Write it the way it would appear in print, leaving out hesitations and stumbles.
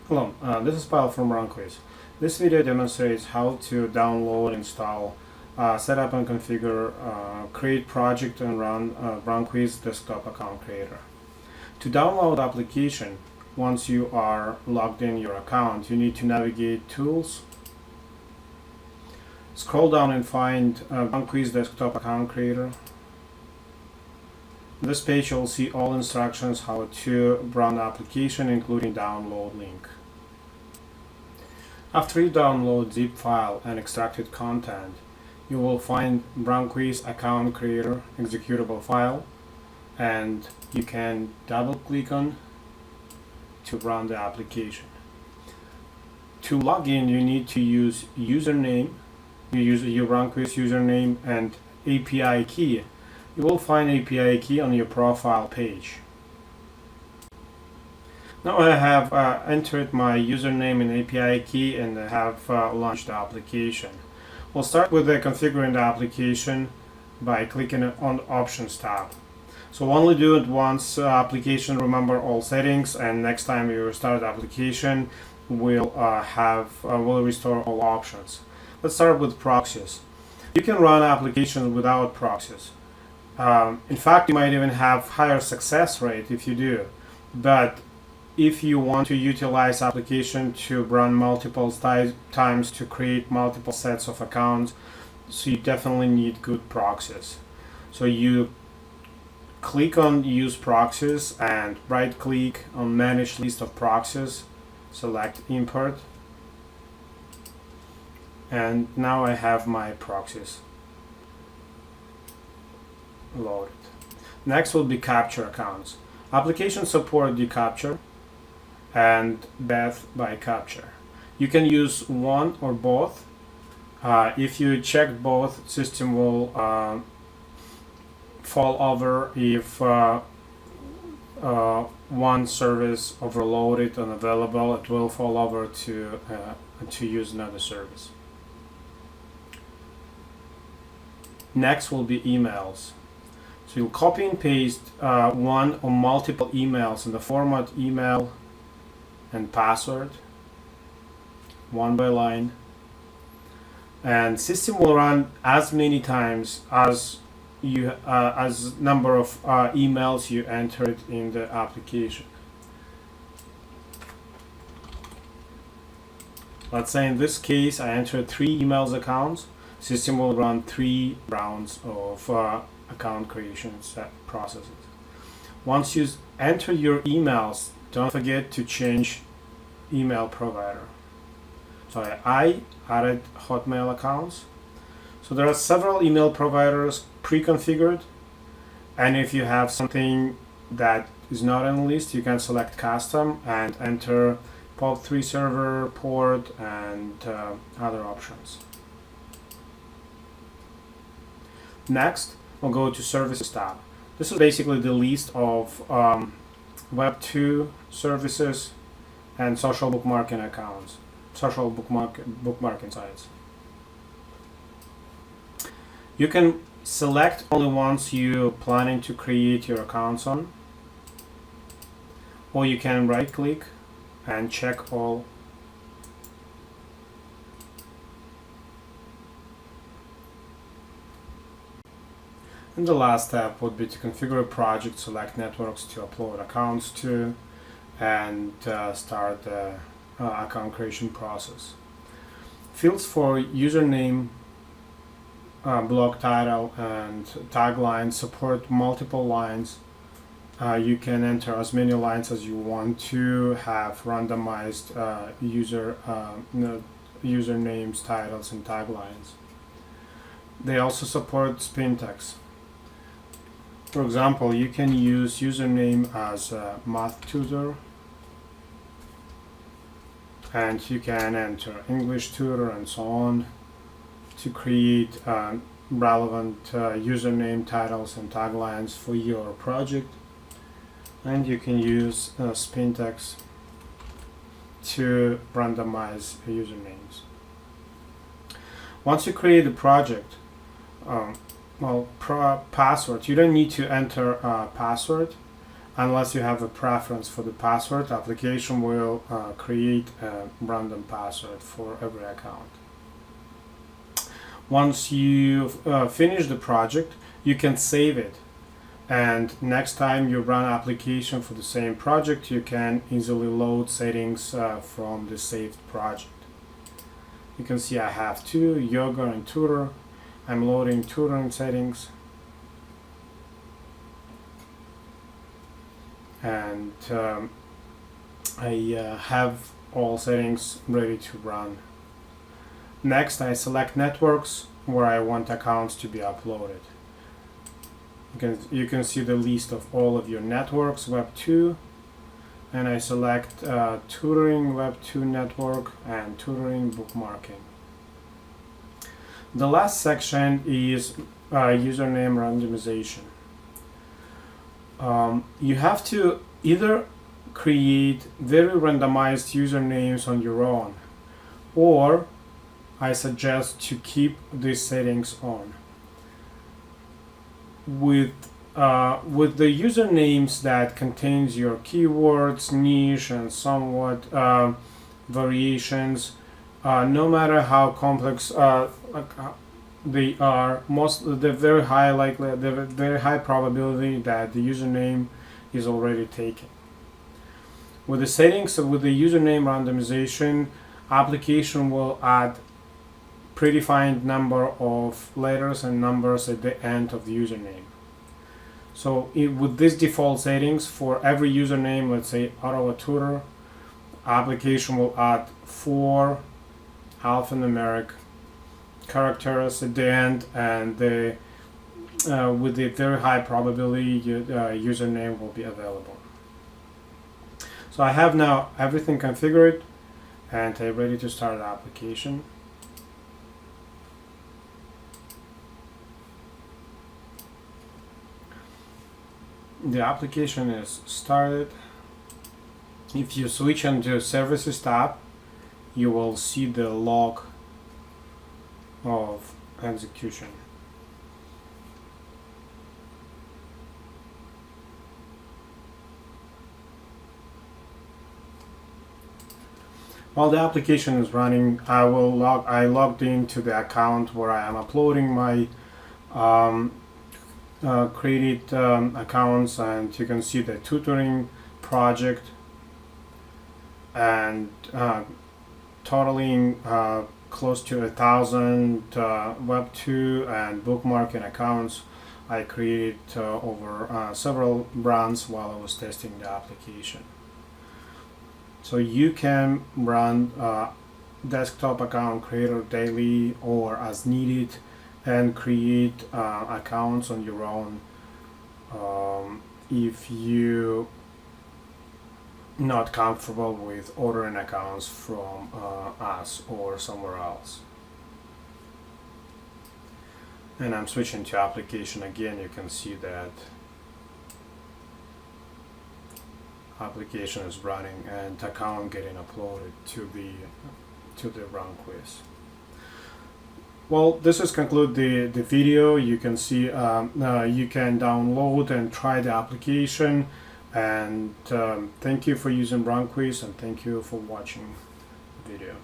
Hello, this is Paul from RankWyz. This video demonstrates how to download, install, set up and configure, create project and run RankWyz desktop account creator. To download application, once you are logged in your account, you need to navigate Tools, scroll down and find RankWyz desktop account creator. On this page you'll see all instructions how to run the application, including download link. After you download zip file and extracted content, you will find RankWyz account creator executable file, and you can double click on to run the application. To log in, you need to use username. You use your RankWyz username and API key. You will find API key on your profile page. Now I have entered my username and API key and I have launched the application. We'll start with configuring the application by clicking on Options tab. So only do it once application, remember all settings, and next time you restart the application will restore all options. Let's start with proxies. You can run applications without proxies. In fact, you might even have higher success rate if you do, but if you want to utilize application to run multiple times to create multiple sets of accounts, so you definitely need good proxies. So you click on Use Proxies and right click on Manage List of Proxies, select Import, and now I have my proxies loaded. Next will be Captcha accounts. Applications support the Captcha and Death by Captcha. You can use one or both. If you check both, system will fall over if one service overloaded and unavailable. It will fall over to use another service. Next will be emails. So you'll copy and paste one or multiple emails in the format email and password, one by line, and system will run as many times as number of emails you entered in the application. Let's say in this case I entered 3 emails accounts. System will run 3 rounds of account creation processes. Once you enter your emails, don't forget to change email provider. So I added Hotmail accounts. So there are several email providers pre-configured, and if you have something that is not on the list, you can select custom and enter POP3 server, port, and other options. Next, we'll go to Services tab. This is basically the list of Web 2 services and social bookmarking accounts, social bookmarking sites. You can select only ones you're planning to create your accounts on, or you can right click and check all. And the last step would be to configure a project, select networks to upload accounts to, and start the account creation process. Fields for username, blog title, and tagline support multiple lines. You can enter as many lines as you want to have randomized usernames, titles, and taglines. They also support spin text. For example, you can use username as a math tutor, and you can enter English tutor and so on to create relevant username, titles, and taglines for your project. And you can use spin text to randomize usernames. Once you create a project, password, you don't need to enter a password. unless you have a preference for the password, application will create a random password for every account. Once you finish the project, you can save it, and next time you run application for the same project, you can easily load settings from the saved project. You can see I have two, yoga and tutor. I'm loading tutoring settings, and I have all settings ready to run. Next, I select networks where I want accounts to be uploaded. You can see the list of all of your networks, Web 2, and I select tutoring, Web 2 network, and tutoring bookmarking. The last section is username randomization. You have to either create very randomized usernames on your own, or I suggest to keep these settings on. With the usernames that contains your keywords, niche, and somewhat variations, no matter how complex they are, the very high probability that the username is already taken. With the settings with the username randomization, application will add predefined number of letters and numbers at the end of the username. So with these default settings, for every username, let's say Ottawa Tutor, application will add 4 alphanumeric characters at the end, and with the very high probability username will be available. So I have now everything configured, and I'm ready to start the application. The application is started. If you switch into Services tab, you will see the log of execution. While the application is running, I logged into the account where I am uploading my created accounts, and you can see the tutoring project, and totaling close to 1,000 Web 2 and bookmarking accounts I created over several brands while I was testing the application. So you can run desktop account creator daily or as needed, and create accounts on your own if you not comfortable with ordering accounts from us or somewhere else. And I'm switching to application again. You can see that application is running and account getting uploaded to the RankWyz. Well, this is conclude the video. You can see you can download and try the application, and thank you for using RankWyz, and thank you for watching the video.